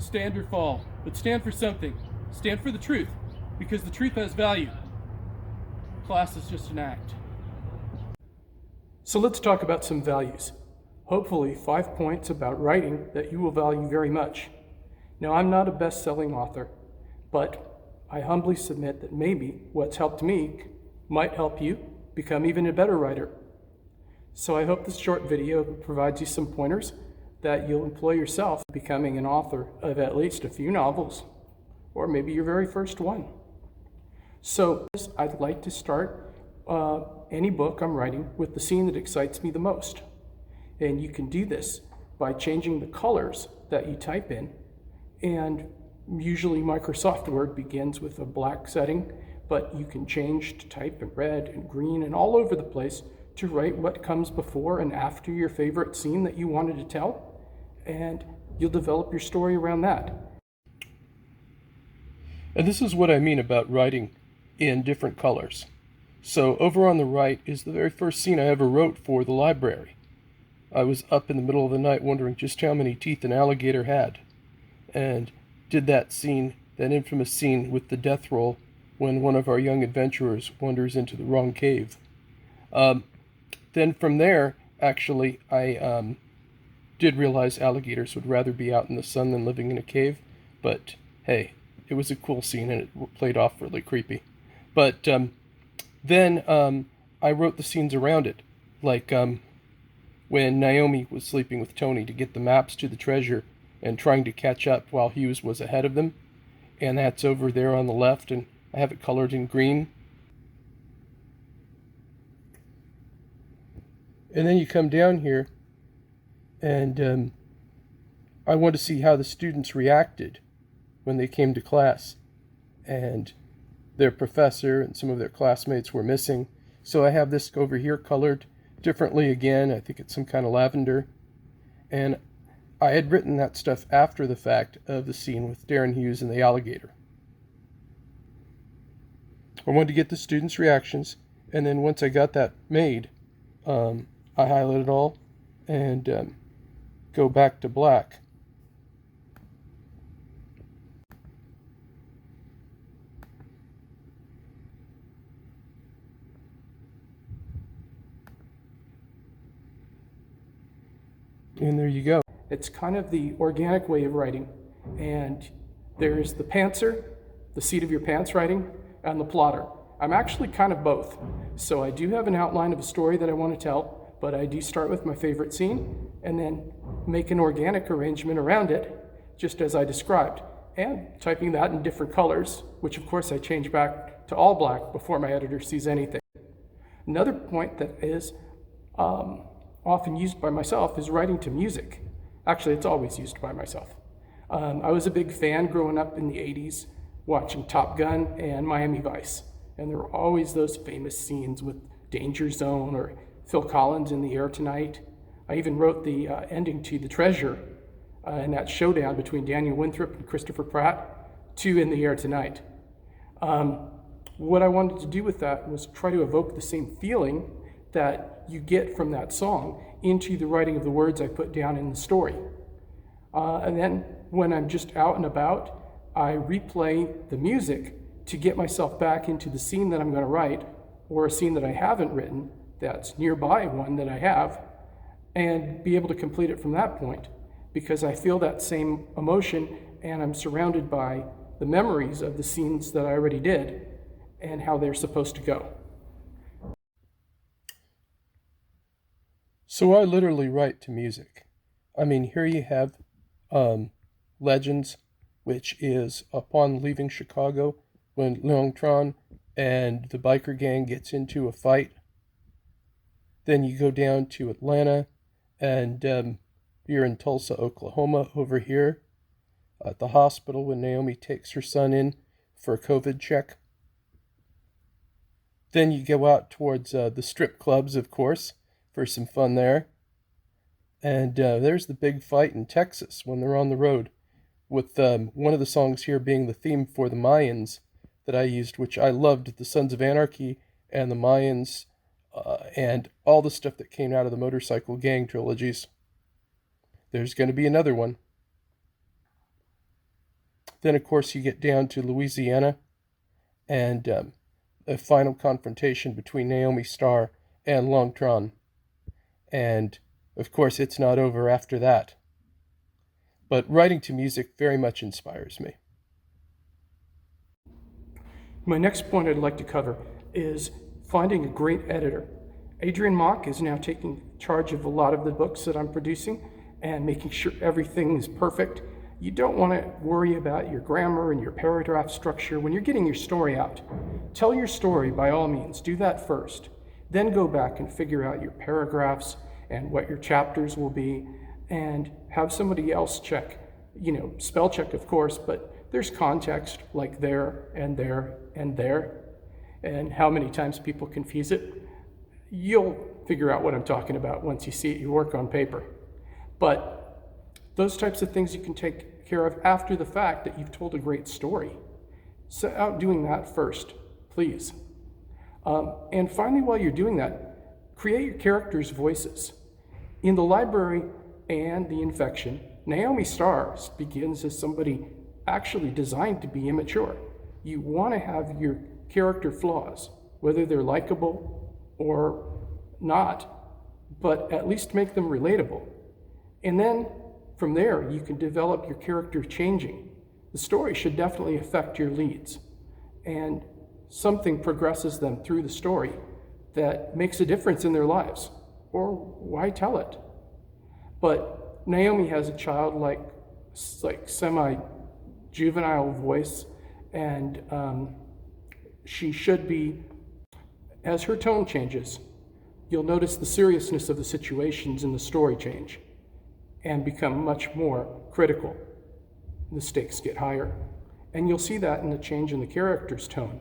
Stand or fall, but stand for something. Stand for the truth, because the truth has value. Class is just an act. So let's talk about some values. Hopefully 5 points about writing that you will value very much. Now, I'm not a best-selling author, but I humbly submit that maybe what's helped me might help you become even a better writer. So I hope this short video provides you some pointers that you'll employ yourself becoming an author of at least a few novels, or maybe your very first one. So I'd like to start any book I'm writing with the scene that excites me the most. And you can do this by changing the colors that you type in. And usually Microsoft Word begins with a black setting, but you can change to type in red and green and all over the place to write what comes before and after your favorite scene that you wanted to tell, and you'll develop your story around that. And this is what I mean about writing in different colors. So over on the right is the very first scene I ever wrote for the library. I was up in the middle of the night wondering just how many teeth an alligator had, and did that scene, that infamous scene with the death roll when one of our young adventurers wanders into the wrong cave. Then from there, actually, I did realize alligators would rather be out in the sun than living in a cave, but hey, it was a cool scene and it played off really creepy. But then I wrote the scenes around it, like when Naomi was sleeping with Tony to get the maps to the treasure and trying to catch up while Hughes was ahead of them, and that's over there on the left, and I have it colored in green. And then you come down here, and I want to see how the students reacted when they came to class. And their professor and some of their classmates were missing. So I have this over here colored differently again. I think it's some kind of lavender. And I had written that stuff after the fact of the scene with Darren Hughes and the alligator. I wanted to get the students' reactions, and then once I got that made, I highlight it all and go back to black. And there you go. It's kind of the organic way of writing. And there's the pantser, the seat of your pants writing, and the plotter. I'm actually kind of both. So I do have an outline of a story that I want to tell, but I do start with my favorite scene and then make an organic arrangement around it, just as I described, and typing that in different colors, which of course I change back to all black before my editor sees anything. Another point that is often used by myself is writing to music. Actually, it's always used by myself. I was a big fan growing up in the 80s, watching Top Gun and Miami Vice. And there were always those famous scenes with Danger Zone or Phil Collins in the air tonight. I even wrote the ending to The Treasure and that showdown between Daniel Winthrop and Christopher Pratt, 2 in the air tonight. What I wanted to do with that was try to evoke the same feeling that you get from that song into the writing of the words I put down in the story. And then when I'm just out and about, I replay the music to get myself back into the scene that I'm going to write, or a scene that I haven't written that's nearby one that I have, and be able to complete it from that point, because I feel that same emotion and I'm surrounded by the memories of the scenes that I already did and how they're supposed to go. So I literally write to music. I mean, here you have Legends, which is upon leaving Chicago when Leung Tran and the biker gang gets into a fight. Then you go down to Atlanta, and you're in Tulsa, Oklahoma over here at the hospital when Naomi takes her son in for a COVID check. Then you go out towards the strip clubs, of course, for some fun there. And there's the big fight in Texas when they're on the road, with one of the songs here being the theme for the Mayans that I used, which I loved, the Sons of Anarchy and the Mayans, and all the stuff that came out of the Motorcycle Gang trilogies. There's going to be another one. Then, of course, you get down to Louisiana and a final confrontation between Naomi Starr and Long Tron. And, of course, it's not over after that. But writing to music very much inspires me. My next point I'd like to cover is finding a great editor. Adrian Mock is now taking charge of a lot of the books that I'm producing and making sure everything is perfect. You don't want to worry about your grammar and your paragraph structure when you're getting your story out. Tell your story by all means, do that first. Then go back and figure out your paragraphs and what your chapters will be, and have somebody else check, spell check of course, but there's context like there and there and there, and how many times people confuse it. You'll figure out what I'm talking about once you see your work on paper. But those types of things you can take care of after the fact that you've told a great story. So out doing that first, please. And finally, while you're doing that, create your characters' voices. In The Library and The Infection, Naomi Starr begins as somebody actually designed to be immature. You want to have your character flaws, whether they're likable or not, but at least make them relatable. And then from there, you can develop your character changing. The story should definitely affect your leads, and something progresses them through the story that makes a difference in their lives, or why tell it? But Naomi has a childlike, semi-juvenile voice, and she should be, as her tone changes, you'll notice the seriousness of the situations in the story change and become much more critical. The stakes get higher. And you'll see that in the change in the character's tone.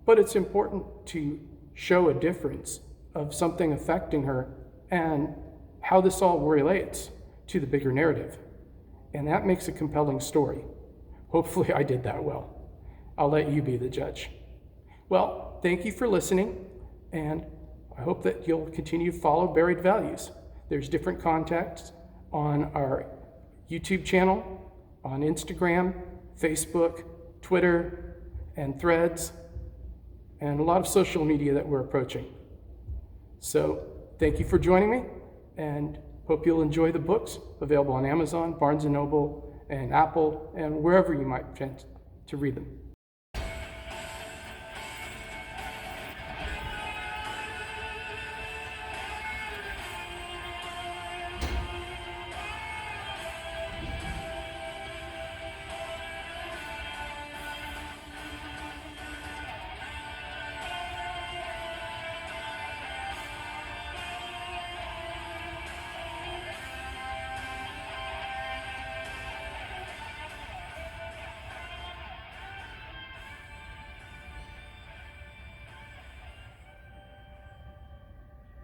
But it's important to show a difference of something affecting her and how this all relates to the bigger narrative. And that makes a compelling story. Hopefully I did that well. I'll let you be the judge. Well, thank you for listening, and I hope that you'll continue to follow Buried Values. There's different contacts on our YouTube channel, on Instagram, Facebook, Twitter, and Threads, and a lot of social media that we're approaching. So thank you for joining me, and hope you'll enjoy the books available on Amazon, Barnes & Noble, and Apple, and wherever you might tend to read them.